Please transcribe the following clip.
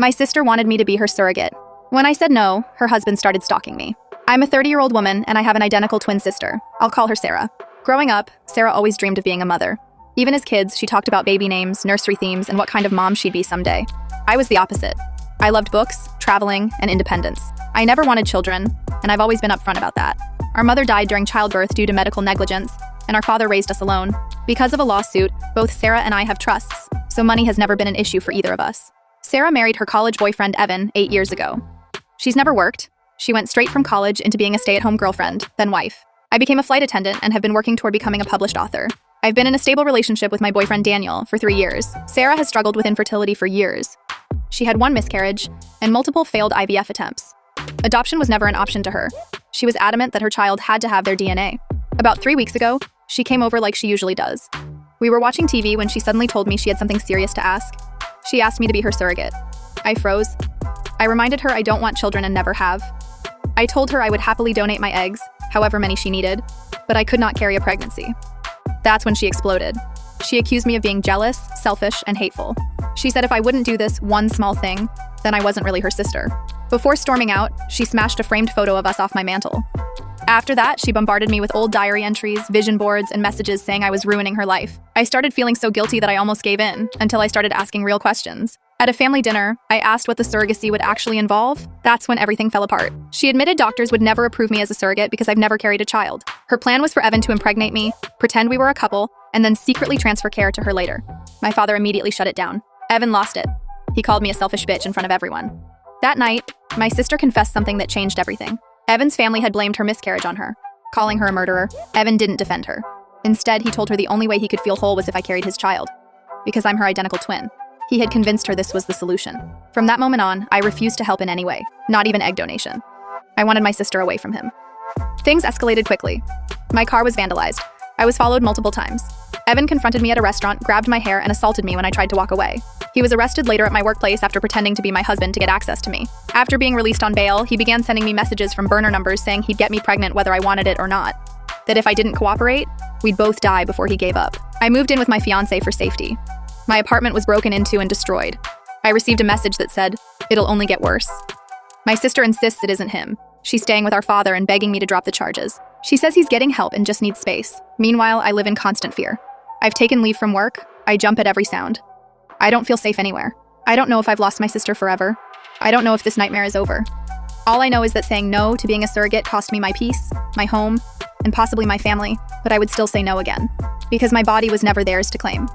My sister wanted me to be her surrogate. When I said no, her husband started stalking me. I'm a 30-year-old woman and I have an identical twin sister. I'll call her Sarah. Growing up, Sarah always dreamed of being a mother. Even as kids, she talked about baby names, nursery themes, and what kind of mom she'd be someday. I was the opposite. I loved books, traveling, and independence. I never wanted children, and I've always been upfront about that. Our mother died during childbirth due to medical negligence, and our father raised us alone. Because of a lawsuit, both Sarah and I have trusts, so money has never been an issue for either of us. Sarah married her college boyfriend Evan 8 years ago. She's never worked. She went straight from college into being a stay-at-home girlfriend, then wife. I became a flight attendant and have been working toward becoming a published author. I've been in a stable relationship with my boyfriend Daniel for 3 years. Sarah has struggled with infertility for years. She had 1 miscarriage and multiple failed IVF attempts. Adoption was never an option to her. She was adamant that her child had to have their DNA. About 3 weeks ago, she came over like she usually does. We were watching TV when she suddenly told me she had something serious to ask. She asked me to be her surrogate. I froze. I reminded her I don't want children and never have. I told her I would happily donate my eggs, however many she needed, but I could not carry a pregnancy. That's when she exploded. She accused me of being jealous, selfish, and hateful. She said if I wouldn't do this one small thing, then I wasn't really her sister. Before storming out, she smashed a framed photo of us off my mantle. After that, she bombarded me with old diary entries, vision boards, and messages saying I was ruining her life. I started feeling so guilty that I almost gave in, until I started asking real questions. At a family dinner, I asked what the surrogacy would actually involve. That's when everything fell apart. She admitted doctors would never approve me as a surrogate because I've never carried a child. Her plan was for Evan to impregnate me, pretend we were a couple, and then secretly transfer care to her later. My father immediately shut it down. Evan lost it. He called me a selfish bitch in front of everyone. That night, my sister confessed something that changed everything. Evan's family had blamed her miscarriage on her, calling her a murderer. Evan didn't defend her. Instead, he told her the only way he could feel whole was if I carried his child, because I'm her identical twin. He had convinced her this was the solution. From that moment on, I refused to help in any way, not even egg donation. I wanted my sister away from him. Things escalated quickly. My car was vandalized. I was followed multiple times. Evan confronted me at a restaurant, grabbed my hair, and assaulted me when I tried to walk away. He was arrested later at my workplace after pretending to be my husband to get access to me. After being released on bail, he began sending me messages from burner numbers saying he'd get me pregnant whether I wanted it or not. That if I didn't cooperate, we'd both die before he gave up. I moved in with my fiancé for safety. My apartment was broken into and destroyed. I received a message that said, "It'll only get worse." My sister insists it isn't him. She's staying with our father and begging me to drop the charges. She says he's getting help and just needs space. Meanwhile, I live in constant fear. I've taken leave from work. I jump at every sound. I don't feel safe anywhere. I don't know if I've lost my sister forever. I don't know if this nightmare is over. All I know is that saying no to being a surrogate cost me my peace, my home, and possibly my family, but I would still say no again, because my body was never theirs to claim.